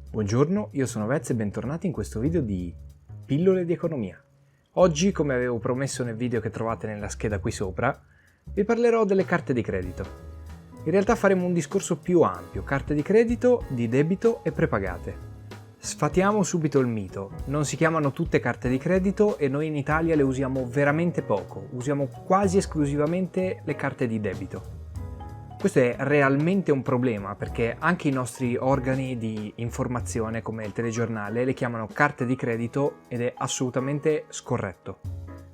Buongiorno, io sono Vez e bentornati in questo video di Pillole di economia. Oggi, come avevo promesso nel video che trovate nella scheda qui sopra, vi parlerò delle carte di credito. In realtà faremo un discorso più ampio, carte di credito, di debito e prepagate. Sfatiamo subito il mito, non si chiamano tutte carte di credito e noi in Italia le usiamo veramente poco, usiamo quasi esclusivamente le carte di debito. Questo è realmente un problema perché anche i nostri organi di informazione come il telegiornale le chiamano carte di credito ed è assolutamente scorretto.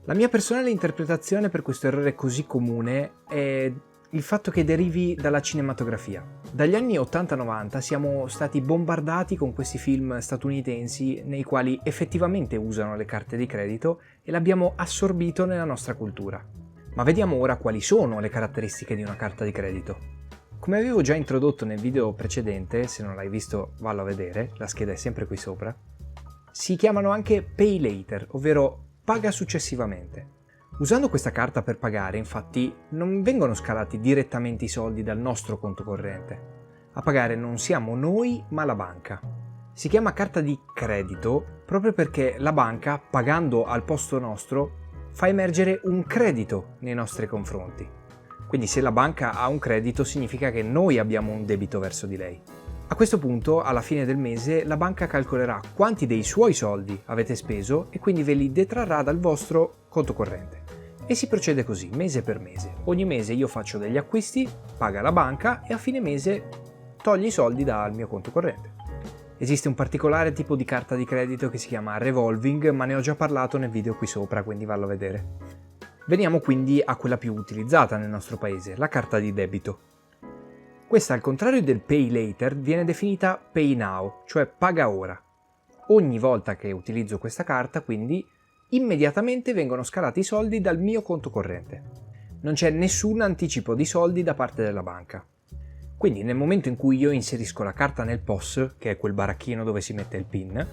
La mia personale interpretazione per questo errore così comune è il fatto che derivi dalla cinematografia. Dagli anni 80-90 siamo stati bombardati con questi film statunitensi nei quali effettivamente usano le carte di credito e l'abbiamo assorbito nella nostra cultura. Ma vediamo ora quali sono le caratteristiche di una carta di credito. Come avevo già introdotto nel video precedente, se non l'hai visto vallo a vedere, la scheda è sempre qui sopra, si chiamano anche pay later, ovvero paga successivamente. Usando questa carta per pagare, infatti, non vengono scalati direttamente i soldi dal nostro conto corrente. A pagare non siamo noi, ma la banca. Si chiama carta di credito proprio perché la banca, pagando al posto nostro, fa emergere un credito nei nostri confronti. Quindi se la banca ha un credito significa che noi abbiamo un debito verso di lei. A questo punto, alla fine del mese, la banca calcolerà quanti dei suoi soldi avete speso e quindi ve li detrarrà dal vostro conto corrente. E si procede così, mese per mese. Ogni mese io faccio degli acquisti, paga la banca e a fine mese toglie i soldi dal mio conto corrente. Esiste un particolare tipo di carta di credito che si chiama revolving, ma ne ho già parlato nel video qui sopra, quindi vallo a vedere. Veniamo quindi a quella più utilizzata nel nostro paese, la carta di debito. Questa, al contrario del pay later, viene definita pay now, cioè paga ora. Ogni volta che utilizzo questa carta, quindi, immediatamente vengono scalati i soldi dal mio conto corrente. Non c'è nessun anticipo di soldi da parte della banca. Quindi nel momento in cui io inserisco la carta nel POS, che è quel baracchino dove si mette il PIN,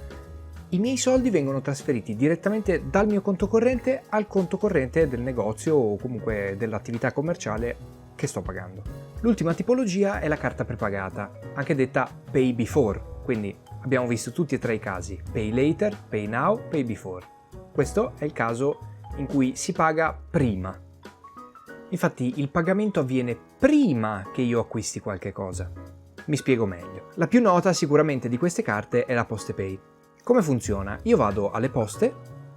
i miei soldi vengono trasferiti direttamente dal mio conto corrente al conto corrente del negozio o comunque dell'attività commerciale che sto pagando. L'ultima tipologia è la carta prepagata, anche detta pay before, quindi abbiamo visto tutti e tre i casi, pay later, pay now, pay before. Questo è il caso in cui si paga prima. Infatti il pagamento avviene prima che io acquisti qualche cosa. Mi spiego meglio. La più nota sicuramente di queste carte è la PostePay. Come funziona? Io vado alle poste,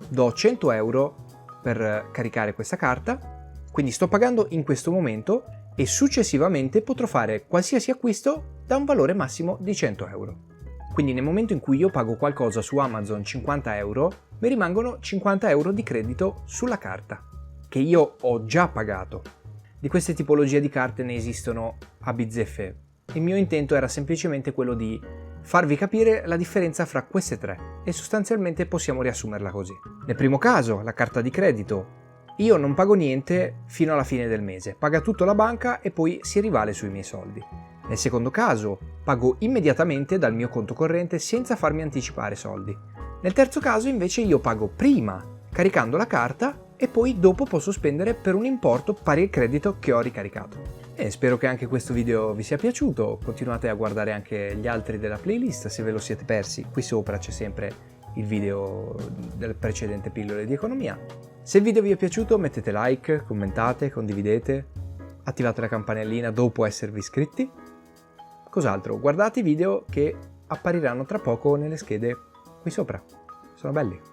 do 100 euro per caricare questa carta, quindi sto pagando in questo momento e successivamente potrò fare qualsiasi acquisto da un valore massimo di 100 euro. Quindi nel momento in cui io pago qualcosa su Amazon 50 euro, mi rimangono 50 euro di credito sulla carta, che io ho già pagato. Di queste tipologie di carte ne esistono a bizzeffe. Il mio intento era semplicemente quello di farvi capire la differenza fra queste tre e sostanzialmente possiamo riassumerla così. Nel primo caso, la carta di credito, io non pago niente fino alla fine del mese, paga tutto la banca e poi si rivale sui miei soldi. Nel secondo caso, pago immediatamente dal mio conto corrente senza farmi anticipare soldi. Nel terzo caso invece io pago prima, caricando la carta, e poi dopo posso spendere per un importo pari al credito che ho ricaricato. E spero che anche questo video vi sia piaciuto, continuate a guardare anche gli altri della playlist se ve lo siete persi, qui sopra c'è sempre il video del precedente Pillole di economia. Se il video vi è piaciuto mettete like, commentate, condividete, attivate la campanellina dopo esservi iscritti. Cos'altro? Guardate i video che appariranno tra poco nelle schede qui sopra, sono belli.